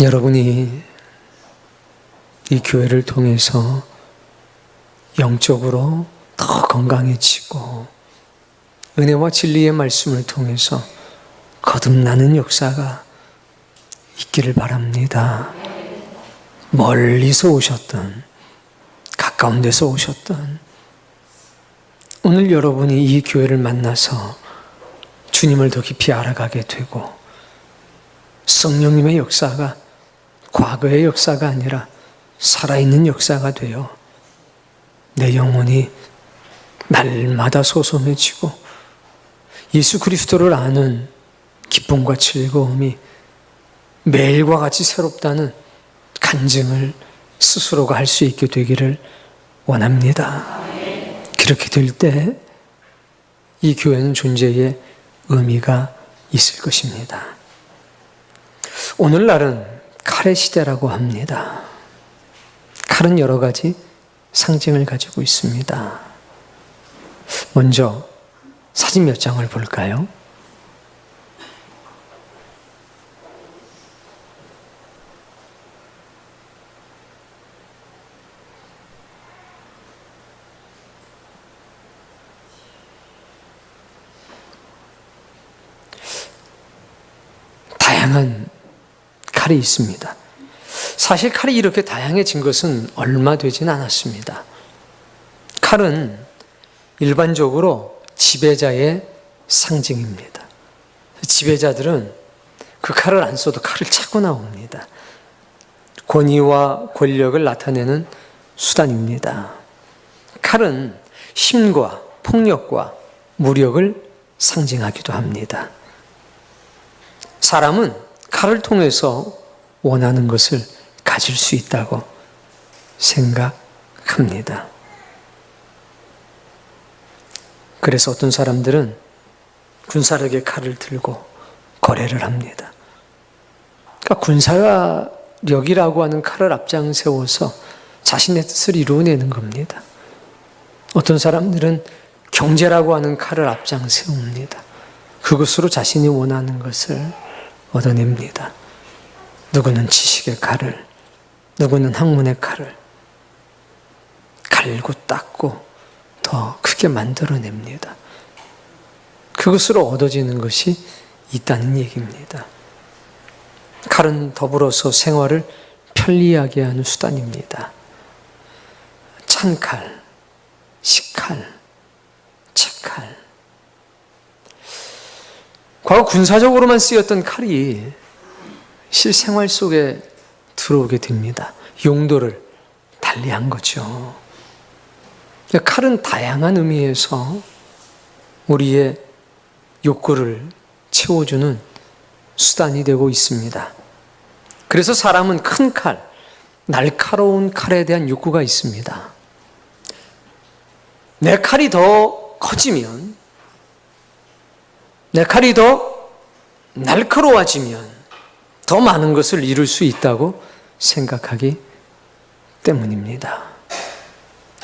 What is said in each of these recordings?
여러분이 이 교회를 통해서 영적으로 더 건강해지고 은혜와 진리의 말씀을 통해서 거듭나는 역사가 있기를 바랍니다. 멀리서 오셨던, 가까운 데서 오셨던 오늘 여러분이 이 교회를 만나서 주님을 더 깊이 알아가게 되고 성령님의 역사가 과거의 역사가 아니라 살아있는 역사가 되어 내 영혼이 날마다 소성해지고 예수 그리스도를 아는 기쁨과 즐거움이 매일과 같이 새롭다는 간증을 스스로가 할 수 있게 되기를 원합니다. 그렇게 될 때 이 교회는 존재에 의미가 있을 것입니다. 오늘날은 칼의 시대라고 합니다. 칼은 여러 가지 상징을 가지고 있습니다. 먼저 사진 몇 장을 볼까요? 다양한 칼이 있습니다. 사실 칼이 이렇게 다양해진 것은 얼마 되진 않았습니다. 칼은 일반적으로 지배자의 상징입니다. 지배자들은 그 칼을 안 써도 칼을 차고 나옵니다. 권위와 권력을 나타내는 수단입니다. 칼은 힘과 폭력과 무력을 상징하기도 합니다. 사람은 칼을 통해서 원하는 것을 가질 수 있다고 생각합니다. 그래서 어떤 사람들은 군사력의 칼을 들고 거래를 합니다. 그러니까 군사력이라고 하는 칼을 앞장 세워서 자신의 뜻을 이루어내는 겁니다. 어떤 사람들은 경제라고 하는 칼을 앞장 세웁니다. 그것으로 자신이 원하는 것을 얻어냅니다. 누구는 지식의 칼을, 누구는 학문의 칼을 갈고 닦고 더 크게 만들어냅니다. 그것으로 얻어지는 것이 있다는 얘기입니다. 칼은 더불어서 생활을 편리하게 하는 수단입니다. 찬칼, 식칼, 채칼. 과거 군사적으로만 쓰였던 칼이 실생활 속에 들어오게 됩니다. 용도를 달리한 거죠. 칼은 다양한 의미에서 우리의 욕구를 채워주는 수단이 되고 있습니다. 그래서 사람은 큰 칼, 날카로운 칼에 대한 욕구가 있습니다. 내 칼이 더 커지면, 내 칼이 더 날카로워지면 더 많은 것을 이룰 수 있다고 생각하기 때문입니다.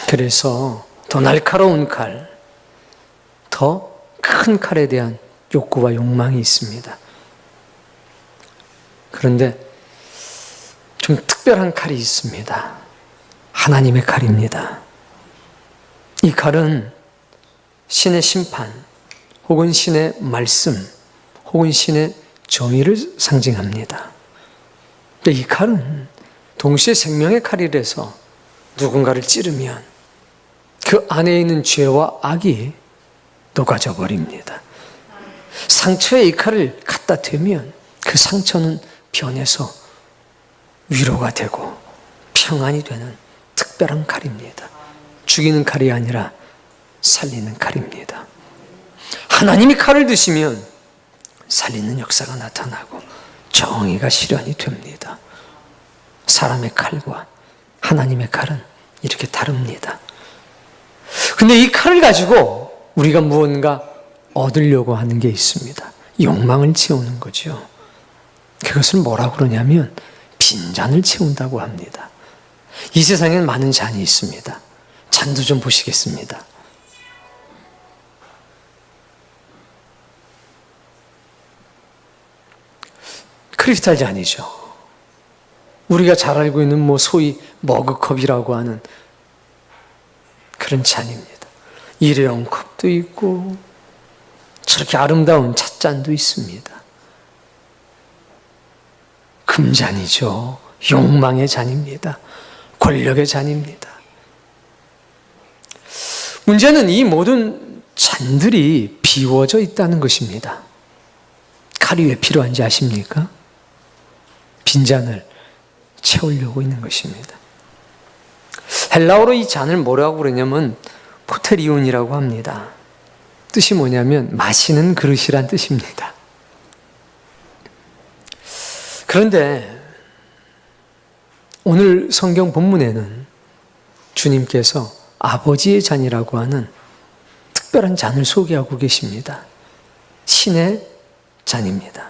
그래서 더 날카로운 칼, 더 큰 칼에 대한 욕구와 욕망이 있습니다. 그런데 좀 특별한 칼이 있습니다. 하나님의 칼입니다. 이 칼은 신의 심판, 혹은 신의 말씀, 혹은 신의 정의를 상징합니다. 이 칼은 동시에 생명의 칼이라서 누군가를 찌르면 그 안에 있는 죄와 악이 녹아져 버립니다. 상처에 이 칼을 갖다 대면 그 상처는 변해서 위로가 되고 평안이 되는 특별한 칼입니다. 죽이는 칼이 아니라 살리는 칼입니다. 하나님이 칼을 드시면 살리는 역사가 나타나고 정의가 실현이 됩니다. 사람의 칼과 하나님의 칼은 이렇게 다릅니다. 근데 이 칼을 가지고 우리가 무언가 얻으려고 하는 게 있습니다. 욕망을 채우는 거죠. 그것을 뭐라고 그러냐면 빈잔을 채운다고 합니다. 이 세상에는 많은 잔이 있습니다. 잔도 좀 보시겠습니다. 크리스탈 잔이죠. 우리가 잘 알고 있는 소위 머그컵이라고 하는 그런 잔입니다. 일회용 컵도 있고 저렇게 아름다운 찻잔도 있습니다. 금잔이죠. 욕망의 잔입니다. 권력의 잔입니다. 문제는 이 모든 잔들이 비워져 있다는 것입니다. 칼이 왜 필요한지 아십니까? 빈잔을 채우려고 있는 것입니다. 헬라어로 이 잔을 뭐라고 그러냐면 포테리온이라고 합니다. 뜻이 뭐냐면 마시는 그릇이란 뜻입니다. 그런데 오늘 성경 본문에는 주님께서 아버지의 잔이라고 하는 특별한 잔을 소개하고 계십니다. 신의 잔입니다.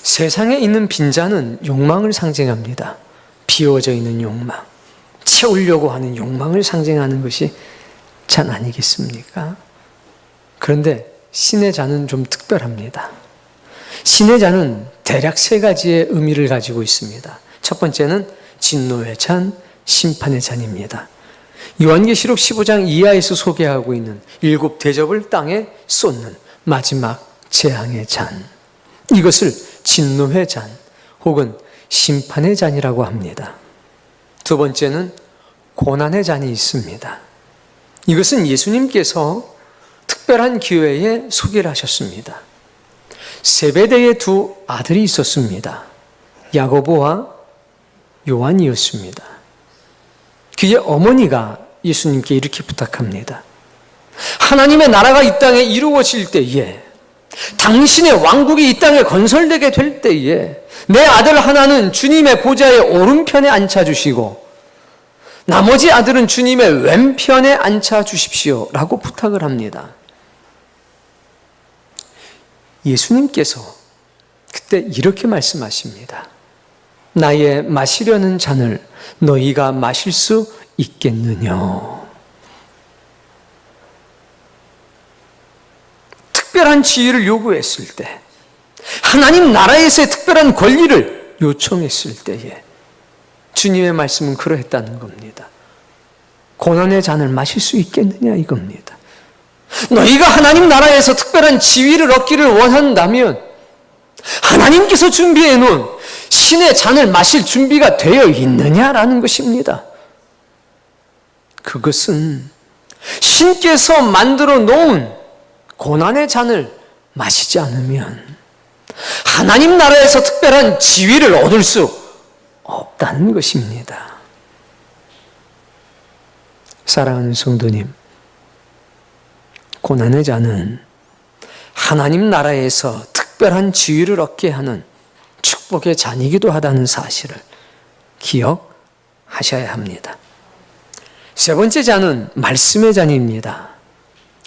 세상에 있는 빈잔은 욕망을 상징합니다. 비워져 있는 욕망, 채우려고 하는 욕망을 상징하는 것이 잔 아니겠습니까? 그런데 신의 잔은 좀 특별합니다. 신의 잔은 대략 3가지의 의미를 가지고 있습니다. 첫 번째는 진노의 잔, 심판의 잔입니다. 요한계시록 15장 이하에서 소개하고 있는 7 대접을 땅에 쏟는 마지막 재앙의 잔. 이것을 진노의 잔 혹은 심판의 잔이라고 합니다. 두 번째는 고난의 잔이 있습니다. 이것은 예수님께서 특별한 기회에 소개를 하셨습니다. 세베대의 2 아들이 있었습니다. 야고보와 요한이었습니다. 그의 어머니가 예수님께 이렇게 부탁합니다. 하나님의 나라가 이 땅에 이루어질 때에, 당신의 왕국이 이 땅에 건설되게 될 때에 내 아들 하나는 주님의 보좌의 오른편에 앉혀주시고 나머지 아들은 주님의 왼편에 앉혀주십시오 라고 부탁을 합니다. 예수님께서 그때 이렇게 말씀하십니다. 나의 마시려는 잔을 너희가 마실 수 있겠느냐? 특별한 지위를 요구했을 때, 하나님 나라에서의 특별한 권리를 요청했을 때에 주님의 말씀은 그러했다는 겁니다. 고난의 잔을 마실 수 있겠느냐 이겁니다. 너희가 하나님 나라에서 특별한 지위를 얻기를 원한다면 하나님께서 준비해 놓은 신의 잔을 마실 준비가 되어 있느냐라는 것입니다. 그것은 신께서 만들어 놓은 고난의 잔을 마시지 않으면 하나님 나라에서 특별한 지위를 얻을 수 없다는 것입니다. 사랑하는 성도님, 고난의 잔은 하나님 나라에서 특별한 지위를 얻게 하는 축복의 잔이기도 하다는 사실을 기억하셔야 합니다. 세 번째 잔은 말씀의 잔입니다.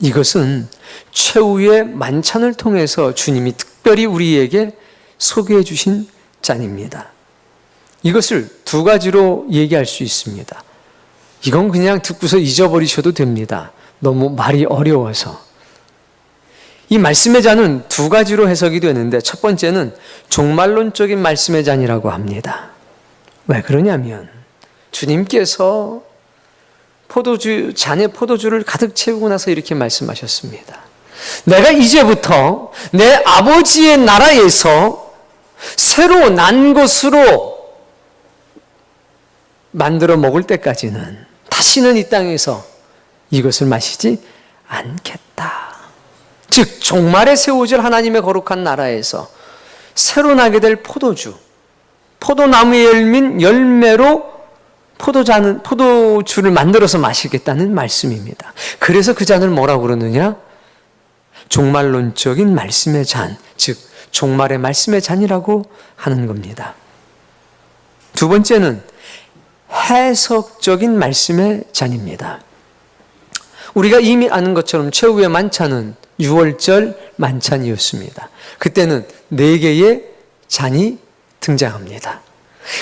이것은 최후의 만찬을 통해서 주님이 특별히 우리에게 소개해 주신 잔입니다. 이것을 2가지로 얘기할 수 있습니다. 이건 그냥 듣고서 잊어버리셔도 됩니다. 너무 말이 어려워서. 이 말씀의 잔은 2가지로 해석이 되는데, 첫 번째는 종말론적인 말씀의 잔이라고 합니다. 왜 그러냐면 주님께서 잔에 포도주를 가득 채우고 나서 이렇게 말씀하셨습니다. 내가 이제부터 내 아버지의 나라에서 새로 난 것으로 만들어 먹을 때까지는 다시는 이 땅에서 이것을 마시지 않겠다. 즉 종말에 세워질 하나님의 거룩한 나라에서 새로 나게 될 포도주, 포도나무에 열린 열매로 포도주를 만들어서 마시겠다는 말씀입니다. 그래서 그 잔을 뭐라고 그러느냐? 종말론적인 말씀의 잔, 즉 종말의 말씀의 잔이라고 하는 겁니다. 두 번째는 해석적인 말씀의 잔입니다. 우리가 이미 아는 것처럼 최후의 만찬은 6월절 만찬이었습니다. 그때는 4개의 잔이 등장합니다.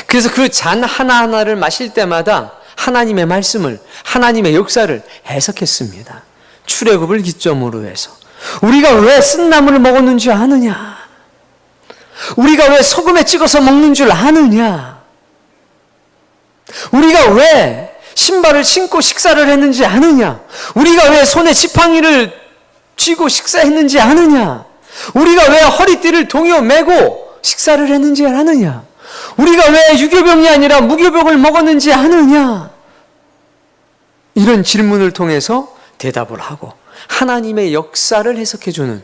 그래서 그 잔 하나하나를 마실 때마다 하나님의 말씀을, 하나님의 역사를 해석했습니다. 출애굽을 기점으로 해서 우리가 왜 쓴나물을 먹었는 줄 아느냐? 우리가 왜 소금에 찍어서 먹는 줄 아느냐? 우리가 왜 신발을 신고 식사를 했는지 아느냐? 우리가 왜 손에 지팡이를 쥐고 식사했는지 아느냐? 우리가 왜 허리띠를 동여 매고 식사를 했는지 아느냐? 우리가 왜 유교병이 아니라 무교병을 먹었는지 아느냐? 이런 질문을 통해서 대답을 하고 하나님의 역사를 해석해주는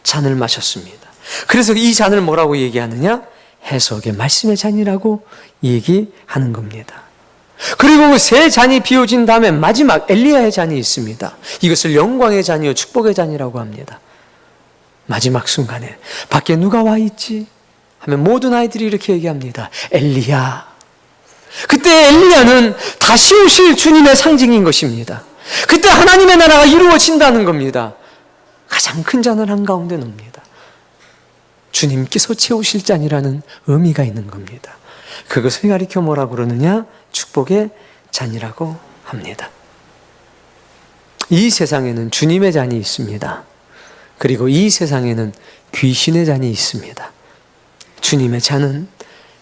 잔을 마셨습니다. 그래서 이 잔을 뭐라고 얘기하느냐? 해석의 말씀의 잔이라고 얘기하는 겁니다. 그리고 세 잔이 비워진 다음에 마지막 엘리야의 잔이 있습니다. 이것을 영광의 잔이요 축복의 잔이라고 합니다. 마지막 순간에 밖에 누가 와 있지? 하면 모든 아이들이 이렇게 얘기합니다. 엘리야. 그때 엘리야는 다시 오실 주님의 상징인 것입니다. 그때 하나님의 나라가 이루어진다는 겁니다. 가장 큰 잔을 한가운데 놓습니다. 주님께서 채우실 잔이라는 의미가 있는 겁니다. 그것을 가리켜 뭐라고 그러느냐? 축복의 잔이라고 합니다. 이 세상에는 주님의 잔이 있습니다. 그리고 이 세상에는 귀신의 잔이 있습니다. 주님의 잔은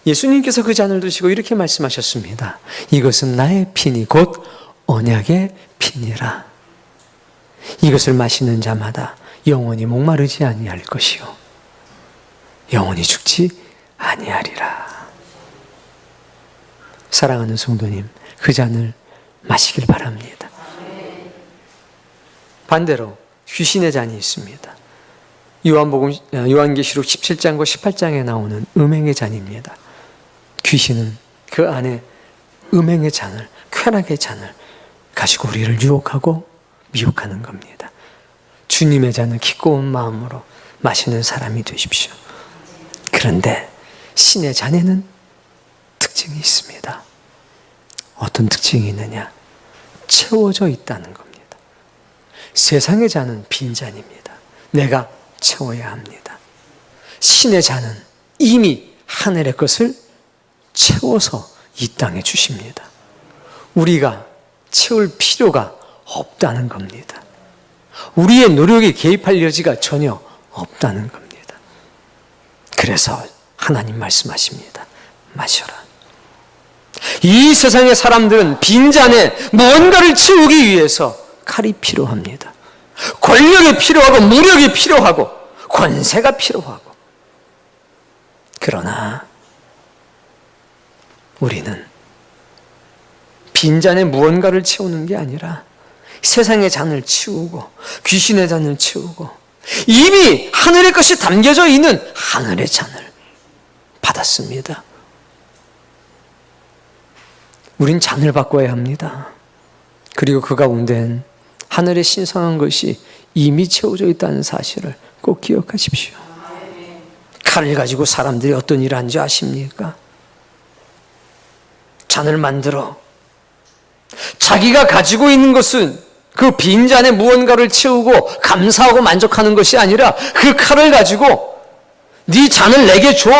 예수님께서 그 잔을 드시고 이렇게 말씀하셨습니다. 이것은 나의 피니 곧 언약의 피니라. 이것을 마시는 자마다 영원히 목마르지 아니할 것이요 영원히 죽지 아니하리라. 사랑하는 성도님, 그 잔을 마시길 바랍니다. 반대로 귀신의 잔이 있습니다. 요한계시록 17장과 18장에 나오는 음행의 잔입니다. 귀신은 그 안에 음행의 잔을, 쾌락의 잔을 가지고 우리를 유혹하고 미혹하는 겁니다. 주님의 잔을 기꺼운 마음으로 마시는 사람이 되십시오. 그런데 신의 잔에는 특징이 있습니다. 어떤 특징이 있느냐? 채워져 있다는 겁니다. 세상의 잔은 빈 잔입니다. 내가 채워야 합니다. 신의 잔은 이미 하늘의 것을 채워서 이 땅에 주십니다. 우리가 채울 필요가 없다는 겁니다. 우리의 노력에 개입할 여지가 전혀 없다는 겁니다. 그래서 하나님 말씀하십니다. 마셔라. 이 세상의 사람들은 빈잔에 무언가를 채우기 위해서 칼이 필요합니다. 권력이 필요하고 무력이 필요하고 권세가 필요하고. 그러나 우리는 빈잔에 무언가를 채우는 게 아니라 세상의 잔을 치우고 귀신의 잔을 치우고 이미 하늘의 것이 담겨져 있는 하늘의 잔을 받았습니다. 우린 잔을 바꿔야 합니다. 그리고 그 가운데는 하늘의 신성한 것이 이미 채워져 있다는 사실을 꼭 기억하십시오. 칼을 가지고 사람들이 어떤 일을 하는지 아십니까? 잔을 만들어 자기가 가지고 있는 것은 그 빈잔에 무언가를 채우고 감사하고 만족하는 것이 아니라 그 칼을 가지고 네 잔을 내게 줘.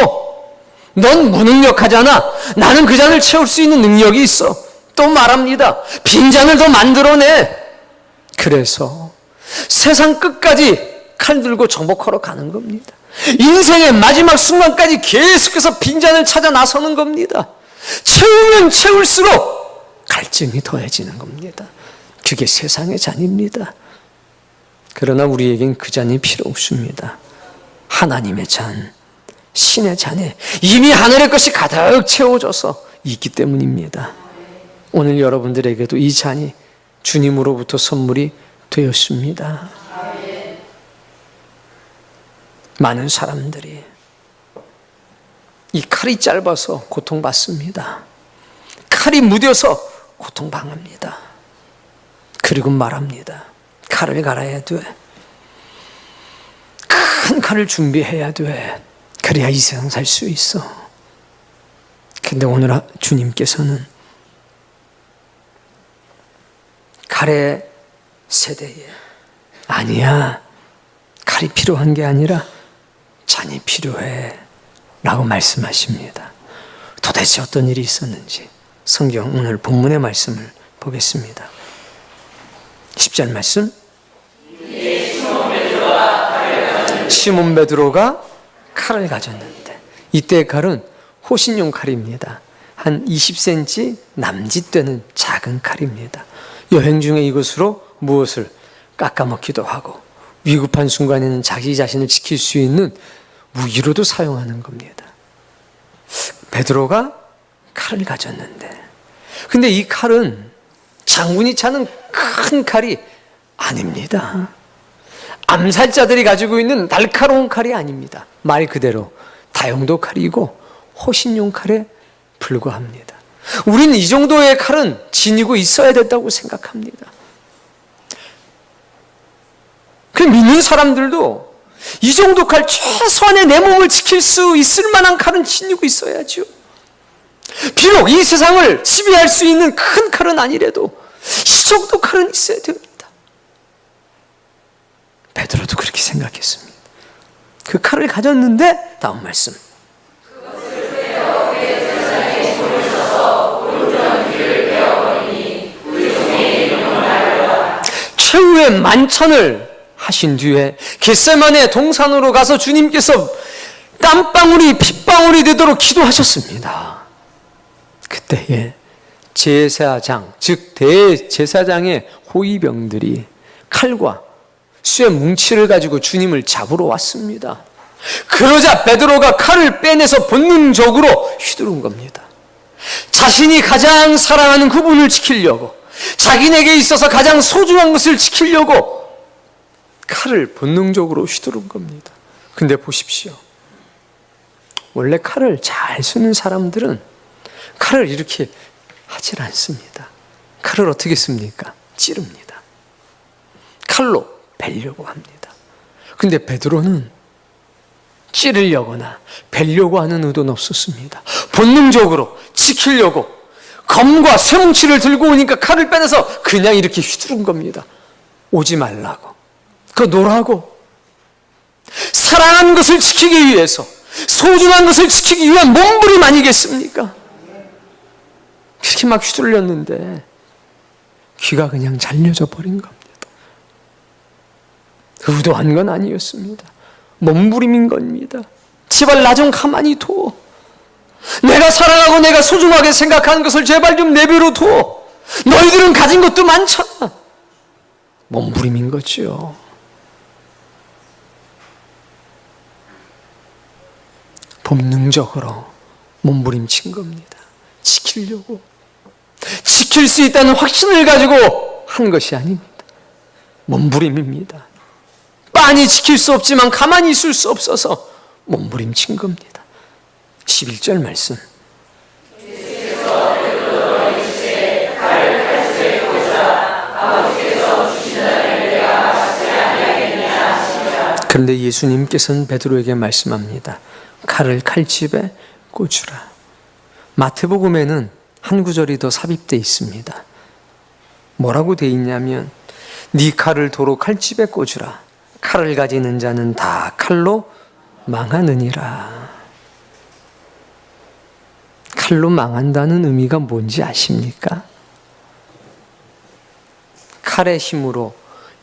넌 무능력하잖아. 나는 그 잔을 채울 수 있는 능력이 있어. 또 말합니다. 빈잔을 더 만들어내. 그래서 세상 끝까지 칼 들고 정복하러 가는 겁니다. 인생의 마지막 순간까지 계속해서 빈잔을 찾아 나서는 겁니다. 채우면 채울수록 갈증이 더해지는 겁니다. 그게 세상의 잔입니다. 그러나 우리에겐 그 잔이 필요 없습니다. 하나님의 잔, 신의 잔에 이미 하늘의 것이 가득 채워져서 있기 때문입니다. 오늘 여러분들에게도 이 잔이 주님으로부터 선물이 되었습니다. 많은 사람들이 이 칼이 짧아서 고통받습니다. 칼이 무뎌서 고통당합니다. 그리고 말합니다. 칼을 갈아야 돼. 큰 칼을 준비해야 돼. 그래야 이 세상 살 수 있어. 근데 오늘 주님께서는 칼의 세대에 아니야. 칼이 필요한 게 아니라 잔이 필요해 라고 말씀하십니다. 도대체 어떤 일이 있었는지 성경 오늘 본문의 말씀을 보겠습니다. 10절 말씀. 시몬 베드로가 칼을 가졌는데 이때의 칼은 호신용 칼입니다. 한 20cm 남짓되는 작은 칼입니다. 여행 중에 이것으로 무엇을 깎아먹기도 하고 위급한 순간에는 자기 자신을 지킬 수 있는 무기로도 사용하는 겁니다. 베드로가 칼을 가졌는데, 근데 이 칼은 장군이 차는 큰 칼이 아닙니다. 암살자들이 가지고 있는 날카로운 칼이 아닙니다. 말 그대로 다용도 칼이고 호신용 칼에 불과합니다. 우린 이 정도의 칼은 지니고 있어야 된다고 생각합니다. 그 믿는 사람들도 이 정도 칼, 최소한의 내 몸을 지킬 수 있을 만한 칼은 지니고 있어야죠. 비록 이 세상을 지배할 수 있는 큰 칼은 아니래도 이 정도 칼은 있어야 됩니다. 베드로도 그렇게 생각했습니다. 그 칼을 가졌는데 다음 말씀. 최후의 만찬을 하신 뒤에 겟세마네 동산으로 가서 주님께서 땀방울이 핏방울이 되도록 기도하셨습니다. 그때에 제사장, 즉 대제사장의 호위병들이 칼과 쇠 뭉치를 가지고 주님을 잡으러 왔습니다. 그러자 베드로가 칼을 빼내서 본능적으로 휘두른 겁니다. 자신이 가장 사랑하는 그분을 지키려고, 자기에게 있어서 가장 소중한 것을 지키려고 칼을 본능적으로 휘두른 겁니다. 근데 보십시오. 원래 칼을 잘 쓰는 사람들은 칼을 이렇게 하질 않습니다. 칼을 어떻게 씁니까? 찌릅니다. 칼로 베려고 합니다. 근데 베드로는 찌르려거나 베려고 하는 의도는 없었습니다. 본능적으로 지키려고 검과 쇠뭉치를 들고 오니까 칼을 빼내서 그냥 이렇게 휘두른 겁니다. 오지 말라고, 그거 놓으라고. 사랑하는 것을 지키기 위해서, 소중한 것을 지키기 위한 몸부림 아니겠습니까? 그렇게 막 휘둘렸는데 귀가 그냥 잘려져 버린 겁니다. 의도한 건 아니었습니다. 몸부림인 겁니다. 제발 나 좀 가만히 둬. 내가 사랑하고 내가 소중하게 생각하는 것을 제발 좀 내버려 둬. 너희들은 가진 것도 많잖아. 몸부림인 거죠. 본능적으로 몸부림친 겁니다. 지키려고. 지킬 수 있다는 확신을 가지고 한 것이 아닙니다. 몸부림입니다. 빤히 지킬 수 없지만 가만히 있을 수 없어서 몸부림친 겁니다. 11절 말씀. 그런데 예수님께서는 베드로에게 말씀합니다. 칼을 칼집에 꽂으라. 마태복음에는 한 구절이 더 삽입되어 있습니다. 뭐라고 되어 있냐면 네 칼을 도로 칼집에 꽂으라. 칼을 가지는 자는 다 칼로 망하느니라. 칼로 망한다는 의미가 뭔지 아십니까? 칼의 힘으로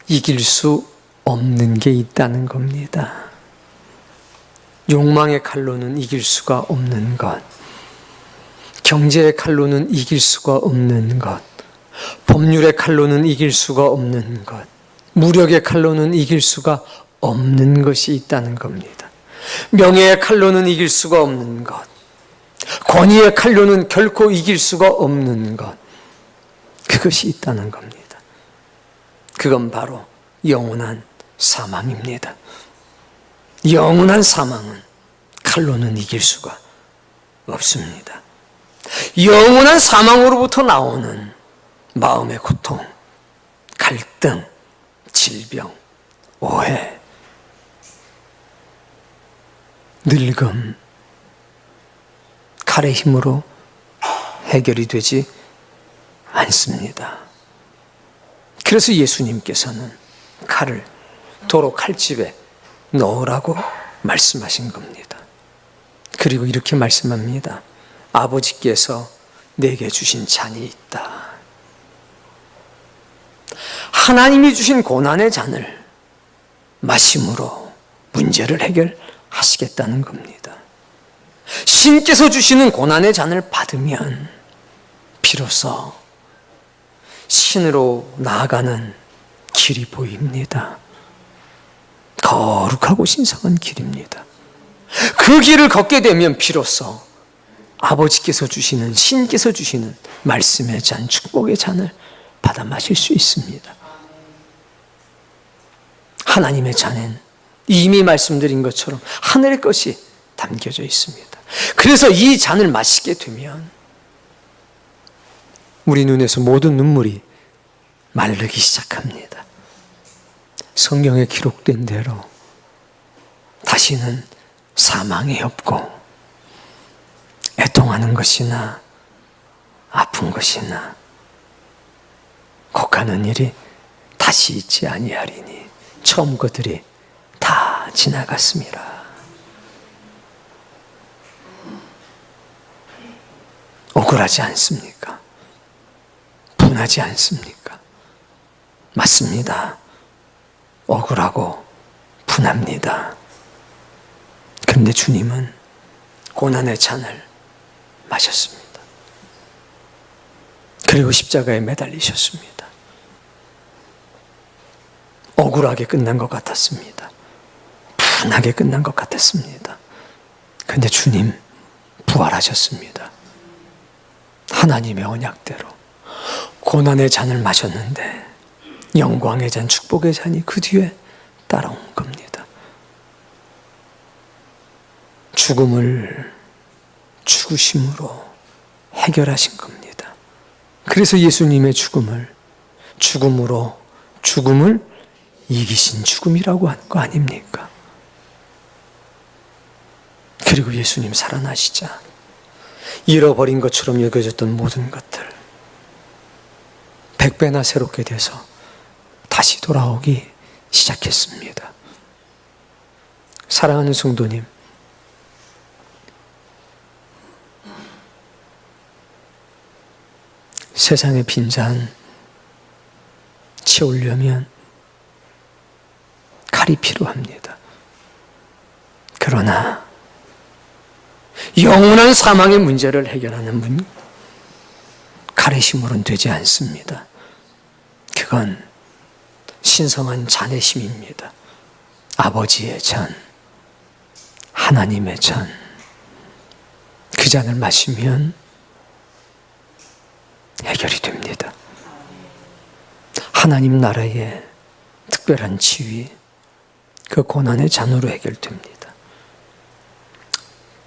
이길 수 없는 게 있다는 겁니다. 욕망의 칼로는 이길 수가 없는 것, 경제의 칼로는 이길 수가 없는 것, 법률의 칼로는 이길 수가 없는 것, 무력의 칼로는 이길 수가 없는 것이 있다는 겁니다. 명예의 칼로는 이길 수가 없는 것, 권위의 칼로는 결코 이길 수가 없는 것, 그것이 있다는 겁니다. 그건 바로 영원한 사망입니다. 영원한 사망은 칼로는 이길 수가 없습니다. 영원한 사망으로부터 나오는 마음의 고통, 갈등, 질병, 오해, 늙음, 칼의 힘으로 해결이 되지 않습니다. 그래서 예수님께서는 칼을 도로 칼집에 넣으라고 말씀하신 겁니다. 그리고 이렇게 말씀합니다. 아버지께서 내게 주신 잔이 있다. 하나님이 주신 고난의 잔을 마심으로 문제를 해결하시겠다는 겁니다. 신께서 주시는 고난의 잔을 받으면 비로소 신으로 나아가는 길이 보입니다. 거룩하고 신성한 길입니다. 그 길을 걷게 되면 비로소 아버지께서 주시는, 신께서 주시는 말씀의 잔, 축복의 잔을 받아 마실 수 있습니다. 하나님의 잔엔 이미 말씀드린 것처럼 하늘의 것이 담겨져 있습니다. 그래서 이 잔을 마시게 되면 우리 눈에서 모든 눈물이 마르기 시작합니다. 성경에 기록된 대로 다시는 사망이 없고 애통하는 것이나 아픈 것이나 곡하는 일이 다시 있지 아니하리니 처음 것들이 다 지나갔습니다. 억울하지 않습니까? 분하지 않습니까? 맞습니다. 억울하고 분합니다. 그런데 주님은 고난의 잔을 마셨습니다. 그리고 십자가에 매달리셨습니다. 억울하게 끝난 것 같았습니다. 분하게 끝난 것 같았습니다. 그런데 주님 부활하셨습니다. 하나님의 언약대로 고난의 잔을 마셨는데 영광의 잔, 축복의 잔이 그 뒤에 따라온 겁니다. 죽음을 죽으심으로 해결하신 겁니다. 그래서 예수님의 죽음으로 죽음을 이기신 죽음이라고 하는 거 아닙니까? 그리고 예수님 살아나시자 잃어버린 것처럼 여겨졌던 모든 것들 100배나 새롭게 돼서 다시 돌아오기 시작했습니다. 사랑하는 성도님, 세상의 빈잔 채우려면 칼이 필요합니다. 그러나 영원한 사망의 문제를 해결하는 칼의 힘으로는 되지 않습니다. 그건 신성한 잔의 힘입니다. 아버지의 잔, 하나님의 잔, 그 잔을 마시면 해결이 됩니다. 하나님 나라의 특별한 지위, 그 고난의 잔으로 해결됩니다.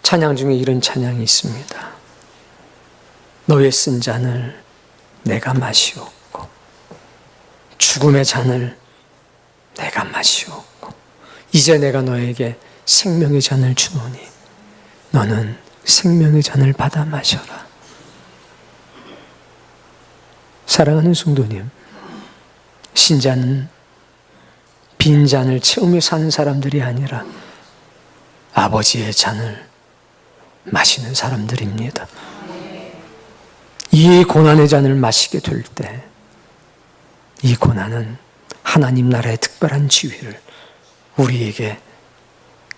찬양 중에 이런 찬양이 있습니다. 너의 쓴 잔을 내가 마시옵고 죽음의 잔을 내가 마시옵고 이제 내가 너에게 생명의 잔을 주노니 너는 생명의 잔을 받아 마셔라. 사랑하는 성도님, 신자는 빈 잔을 채우며 사는 사람들이 아니라 아버지의 잔을 마시는 사람들입니다. 이 고난의 잔을 마시게 될 때 이 고난은 하나님 나라의 특별한 지위를 우리에게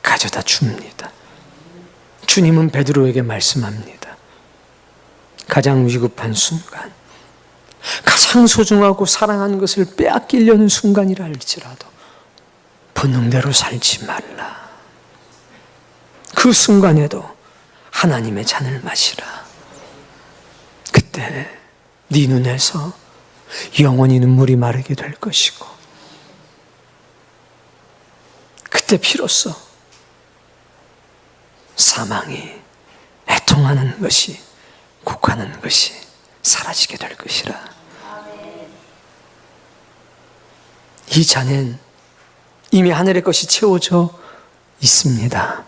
가져다 줍니다. 주님은 베드로에게 말씀합니다. 가장 위급한 순간, 가장 소중하고 사랑하는 것을 빼앗기려는 순간이라 할지라도 본능대로 살지 말라. 그 순간에도 하나님의 잔을 마시라. 그때 네 눈에서 영원히 눈물이 마르게 될 것이고 그때 비로소 사망이 애통하는 것이, 곡하는 것이 사라지게 될 것이라. 이 잔엔 이미 하늘의 것이 채워져 있습니다.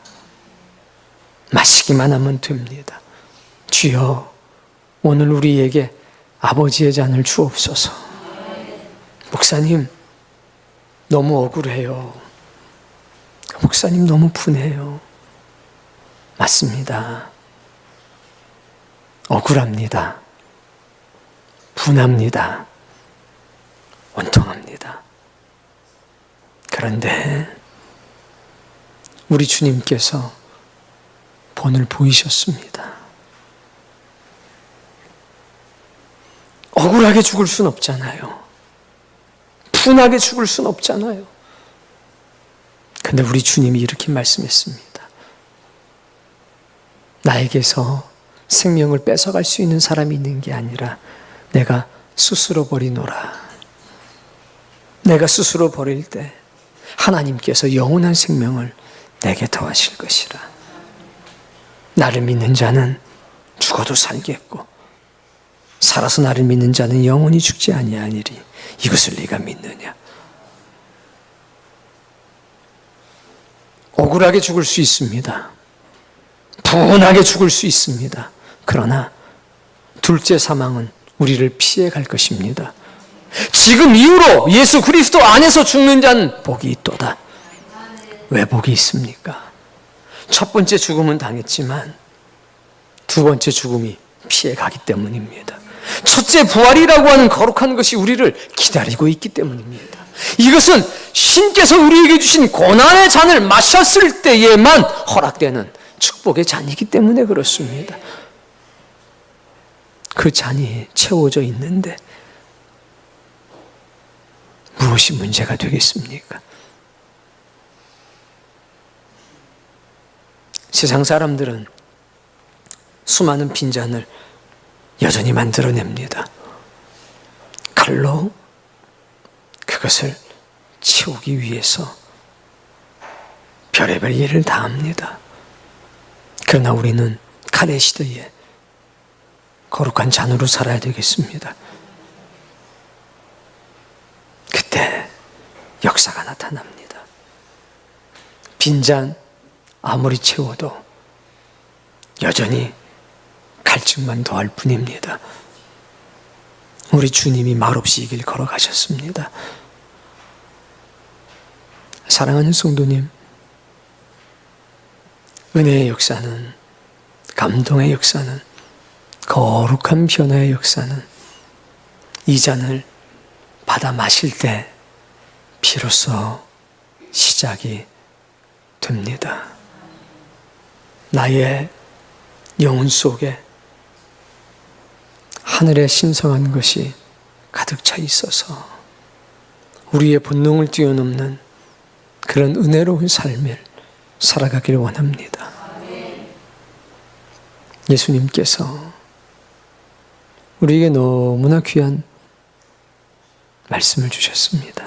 마시기만 하면 됩니다. 주여, 오늘 우리에게 아버지의 잔을 주옵소서. 목사님, 너무 억울해요. 목사님, 너무 분해요. 맞습니다. 억울합니다. 분합니다. 원통합니다. 그런데 우리 주님께서 본을 보이셨습니다. 억울하게 죽을 순 없잖아요. 분하게 죽을 순 없잖아요. 근데 우리 주님이 이렇게 말씀했습니다. 나에게서 생명을 뺏어갈 수 있는 사람이 있는 게 아니라 내가 스스로 버리노라. 내가 스스로 버릴 때 하나님께서 영원한 생명을 내게 더하실 것이라. 나를 믿는 자는 죽어도 살겠고 살아서 나를 믿는 자는 영원히 죽지 아니하니리. 이것을 네가 믿느냐? 억울하게 죽을 수 있습니다. 분하게 죽을 수 있습니다. 그러나 둘째 사망은 우리를 피해 갈 것입니다. 지금 이후로 예수 그리스도 안에서 죽는 자는 복이 있도다. 왜 복이 있습니까? 첫 번째 죽음은 당했지만 두 번째 죽음이 피해 가기 때문입니다. 첫째 부활이라고 하는 거룩한 것이 우리를 기다리고 있기 때문입니다. 이것은 신께서 우리에게 주신 고난의 잔을 마셨을 때에만 허락되는 축복의 잔이기 때문에 그렇습니다. 그 잔이 채워져 있는데 무엇이 문제가 되겠습니까? 세상 사람들은 수많은 빈잔을 여전히 만들어냅니다. 칼로 그것을 채우기 위해서 별의별 일을 다 합니다. 그러나 우리는 칼의 시대에 거룩한 잔으로 살아야 되겠습니다. 그때 역사가 나타납니다. 빈잔 아무리 채워도 여전히 갈증만 더할 뿐입니다. 우리 주님이 말없이 이 길 걸어가셨습니다. 사랑하는 성도님, 은혜의 역사는, 감동의 역사는, 거룩한 변화의 역사는 이 잔을 받아 마실 때 비로소 시작이 됩니다. 나의 영혼 속에 하늘의 신성한 것이 가득 차 있어서 우리의 본능을 뛰어넘는 그런 은혜로운 삶을 살아가기를 원합니다. 예수님께서 우리에게 너무나 귀한 말씀을 주셨습니다.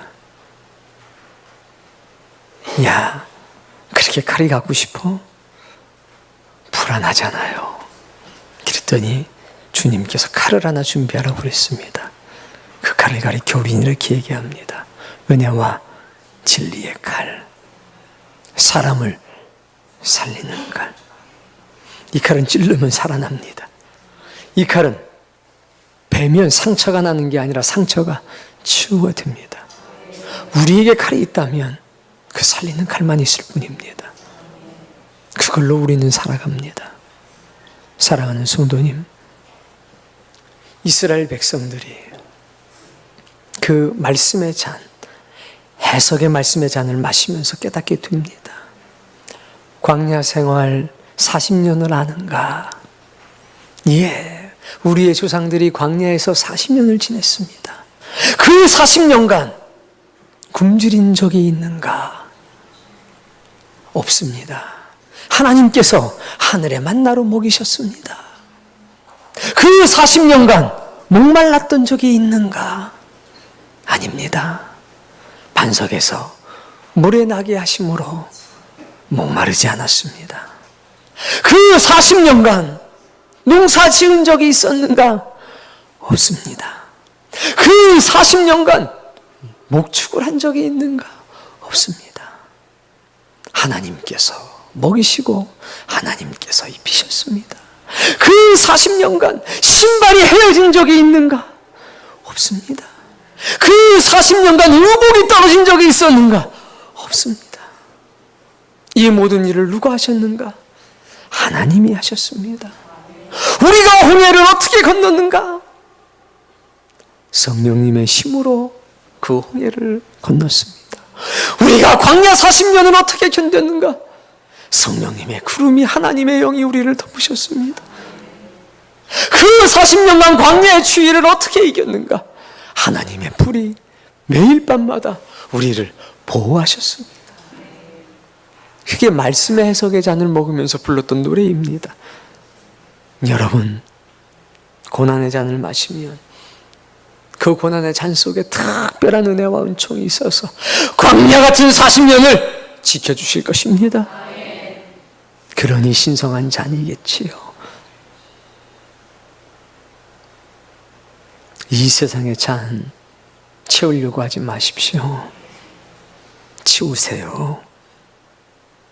야, 그렇게 칼이 갖고 싶어? 불안하잖아요. 그랬더니 주님께서 칼을 하나 준비하라고 그랬습니다. 그 칼을 가리켜 우리는 이렇게 얘기합니다. 은혜와 진리의 칼, 사람을 살리는 칼. 이 칼은 찌르면 살아납니다. 이 칼은 베면 상처가 나는 게 아니라 상처가 치유가 됩니다. 우리에게 칼이 있다면 그 살리는 칼만 있을 뿐입니다. 그걸로 우리는 살아갑니다. 사랑하는 성도님, 이스라엘 백성들이 그 말씀의 잔, 해석의 말씀의 잔을 마시면서 깨닫게 됩니다. 광야 생활 40년을 아는가? 예, 우리의 조상들이 광야에서 40년을 지냈습니다. 그 40년간 굶주린 적이 있는가? 없습니다. 하나님께서 하늘의 만나로 먹이셨습니다. 그 40년간 목말랐던 적이 있는가? 아닙니다. 반석에서 물에 나게 하심으로 목마르지 않았습니다. 그 40년간 농사 지은 적이 있었는가? 없습니다. 그 40년간 목축을 한 적이 있는가? 없습니다. 하나님께서 먹이시고 하나님께서 입히셨습니다. 그 40년간 신발이 헤어진 적이 있는가? 없습니다. 그 40년간 의복이 떨어진 적이 있었는가? 없습니다. 이 모든 일을 누가 하셨는가? 하나님이 하셨습니다. 우리가 홍해를 어떻게 건넜는가? 성령님의 힘으로 그 홍해를 건넜습니다. 우리가 광야 40년을 어떻게 견뎠는가? 성령님의 구름이 하나님의 영이 우리를 덮으셨습니다. 그 40년간 광야의 추위를 어떻게 이겼는가? 하나님의 불이 매일 밤마다 우리를 보호하셨습니다. 그게 말씀의 해석의 잔을 먹으면서 불렀던 노래입니다. 여러분, 고난의 잔을 마시면 그 고난의 잔 속에 특별한 은혜와 은총이 있어서 광야 같은 40년을 지켜주실 것입니다. 그러니 신성한 잔이겠지요. 이 세상의 잔 채우려고 하지 마십시오. 치우세요.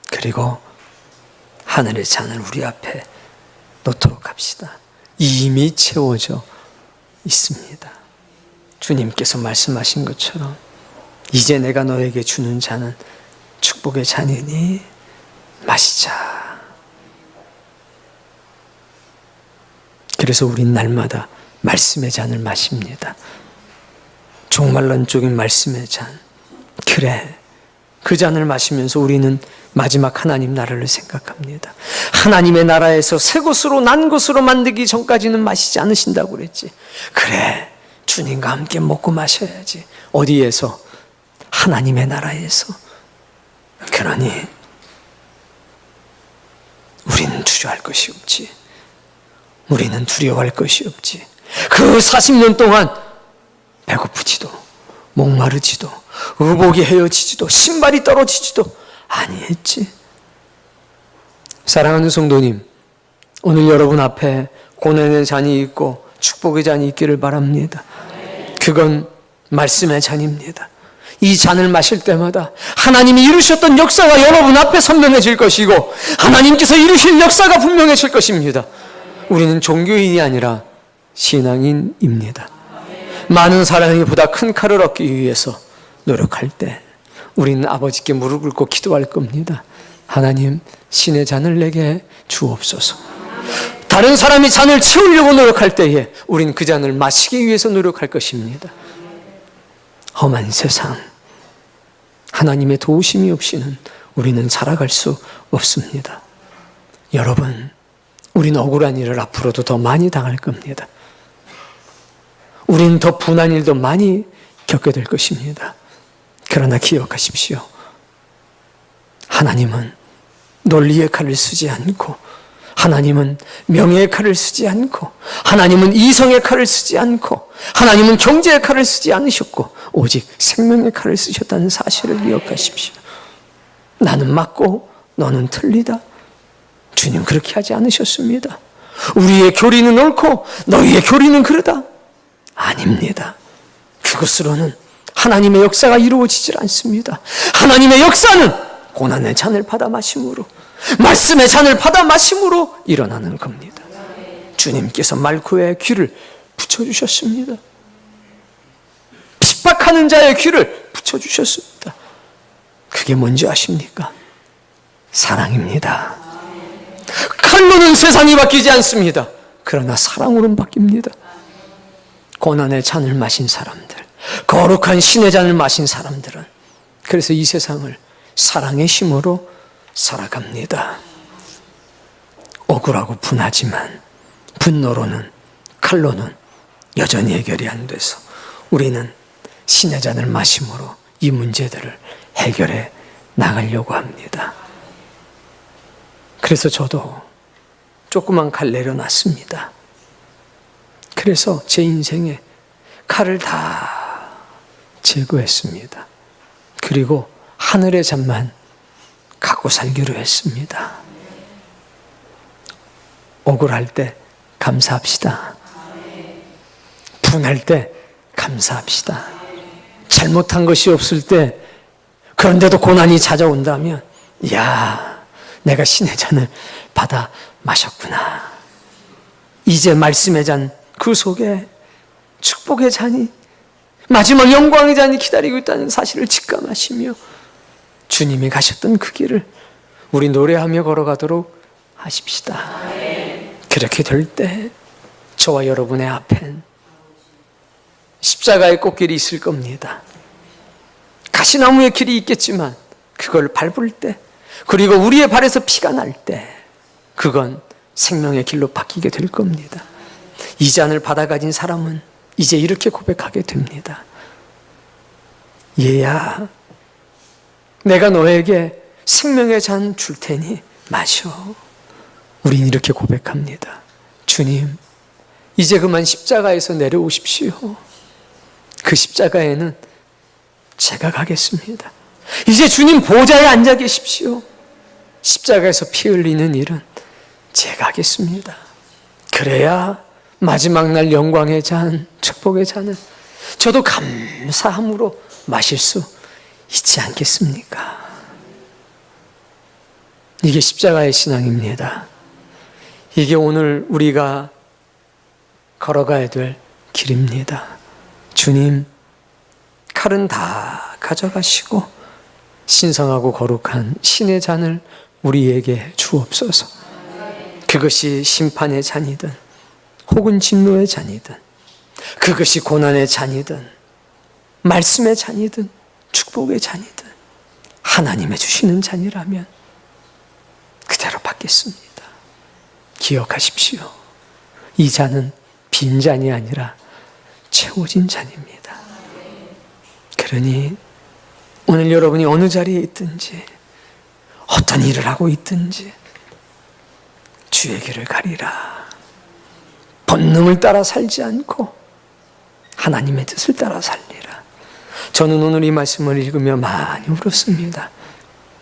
그리고 하늘의 잔을 우리 앞에 놓도록 합시다. 이미 채워져 있습니다. 주님께서 말씀하신 것처럼 이제 내가 너에게 주는 잔은 축복의 잔이니 마시자. 그래서 우린 날마다 말씀의 잔을 마십니다. 종말론적인 말씀의 잔. 그래, 그 잔을 마시면서 우리는 마지막 하나님 나라를 생각합니다. 하나님의 나라에서 새 것으로 난 것으로 만들기 전까지는 마시지 않으신다고 그랬지. 그래, 주님과 함께 먹고 마셔야지. 어디에서? 하나님의 나라에서. 그러니 우리는 두려워할 것이 없지. 우리는 두려워할 것이 없지. 그 40년 동안 배고프지도 목마르지도 의복이 헤어지지도 신발이 떨어지지도 아니했지. 사랑하는 성도님, 오늘 여러분 앞에 고난의 잔이 있고 축복의 잔이 있기를 바랍니다. 그건 말씀의 잔입니다. 이 잔을 마실 때마다 하나님이 이루셨던 역사가 여러분 앞에 선명해질 것이고 하나님께서 이루실 역사가 분명해질 것입니다. 우리는 종교인이 아니라 신앙인입니다. 많은 사람이 보다 큰 칼을 얻기 위해서 노력할 때 우리는 아버지께 무릎 꿇고 기도할 겁니다. 하나님, 신의 잔을 내게 주옵소서. 다른 사람이 잔을 채우려고 노력할 때에 우린 그 잔을 마시기 위해서 노력할 것입니다. 험한 세상, 하나님의 도우심이 없이는 우리는 살아갈 수 없습니다. 여러분, 우리는 억울한 일을 앞으로도 더 많이 당할 겁니다. 우리는 더 분한 일도 많이 겪게 될 것입니다. 그러나 기억하십시오. 하나님은 논리의 칼을 쓰지 않고, 하나님은 명예의 칼을 쓰지 않고, 하나님은 이성의 칼을 쓰지 않고, 하나님은 경제의 칼을 쓰지 않으셨고 오직 생명의 칼을 쓰셨다는 사실을 기억하십시오. 나는 맞고 너는 틀리다. 주님 그렇게 하지 않으셨습니다. 우리의 교리는 옳고 너희의 교리는 그르다. 아닙니다. 그것으로는 하나님의 역사가 이루어지질 않습니다. 하나님의 역사는 고난의 잔을 받아 마심으로, 말씀의 잔을 받아 마심으로 일어나는 겁니다. 주님께서 말구의 귀를 붙여주셨습니다. 핍박하는 자의 귀를 붙여주셨습니다. 그게 뭔지 아십니까? 사랑입니다. 칼로는 세상이 바뀌지 않습니다. 그러나 사랑으로는 바뀝니다. 고난의 잔을 마신 사람들, 거룩한 신의 잔을 마신 사람들은 그래서 이 세상을 사랑의 힘으로 살아갑니다. 억울하고 분하지만 분노로는, 칼로는 여전히 해결이 안 돼서 우리는 신의 잔을 마심으로 이 문제들을 해결해 나가려고 합니다. 그래서 저도 조그만 칼 내려놨습니다. 그래서 제 인생에 칼을 다 제거했습니다. 그리고 하늘의 잔만 갖고 살기로 했습니다. 억울할 때 감사합시다. 분할 때 감사합시다. 잘못한 것이 없을 때, 그런데도 고난이 찾아온다면, 야, 내가 신의 잔을 받아 마셨구나. 이제 말씀의 잔, 그 속에 축복의 잔이, 마지막 영광의 잔이 기다리고 있다는 사실을 직감하시며 주님이 가셨던 그 길을 우리 노래하며 걸어가도록 하십시다. 그렇게 될 때 저와 여러분의 앞엔 십자가의 꽃길이 있을 겁니다. 가시나무의 길이 있겠지만 그걸 밟을 때 그리고 우리의 발에서 피가 날 때 그건 생명의 길로 바뀌게 될 겁니다. 이 잔을 받아 가진 사람은 이제 이렇게 고백하게 됩니다. 얘야, 내가 너에게 생명의 잔 줄 테니 마셔. 우린 이렇게 고백합니다. 주님, 이제 그만 십자가에서 내려오십시오. 그 십자가에는 제가 가겠습니다. 이제 주님 보좌에 앉아 계십시오. 십자가에서 피 흘리는 일은 제가 하겠습니다. 그래야 마지막 날 영광의 잔, 축복의 잔을 저도 감사함으로 마실 수 있지 않겠습니까? 이게 십자가의 신앙입니다. 이게 오늘 우리가 걸어가야 될 길입니다. 주님, 칼은 다 가져가시고 신성하고 거룩한 신의 잔을 우리에게 주옵소서. 그것이 심판의 잔이든 혹은 진노의 잔이든 그것이 고난의 잔이든 말씀의 잔이든 축복의 잔이든 하나님의 주시는 잔이라면 그대로 받겠습니다. 기억하십시오. 이 잔은 빈 잔이 아니라 채워진 잔입니다. 그러니 오늘 여러분이 어느 자리에 있든지 어떤 일을 하고 있든지 주의 길을 가리라. 본능을 따라 살지 않고 하나님의 뜻을 따라 살리라. 저는 오늘 이 말씀을 읽으며 많이 울었습니다.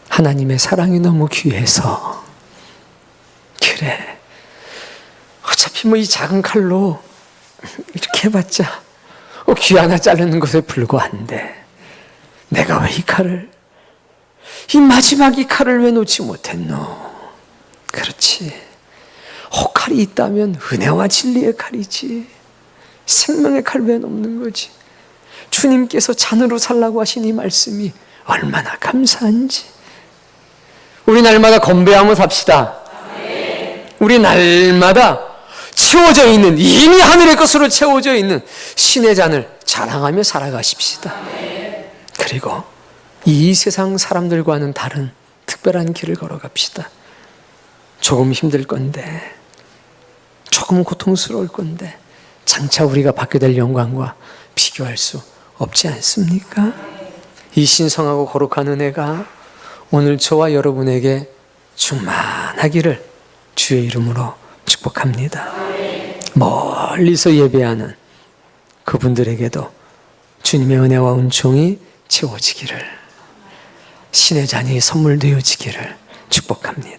하나님의 사랑이 너무 귀해서. 그래, 어차피 이 작은 칼로 이렇게 해봤자 귀 하나 자르는 것에 불과한데 내가 왜 이 마지막 이 칼을 왜 놓지 못했노? 그렇지, 혹칼이 있다면 은혜와 진리의 칼이지 생명의 칼 왜 넘는 거지? 주님께서 잔으로 살라고 하신 이 말씀이 얼마나 감사한지. 우리 날마다 건배하며 삽시다. 우리 날마다 채워져 있는, 이미 하늘의 것으로 채워져 있는 신의 잔을 자랑하며 살아가십시다. 그리고 이 세상 사람들과는 다른 특별한 길을 걸어갑시다. 조금 힘들 건데, 조금 고통스러울 건데 장차 우리가 받게 될 영광과 비교할 수 없지 않습니까? 이 신성하고 거룩한 은혜가 오늘 저와 여러분에게 충만하기를 주의 이름으로 축복합니다. 멀리서 예배하는 그분들에게도 주님의 은혜와 은총이 채워지기를, 신의 잔이 선물되어지기를 축복합니다.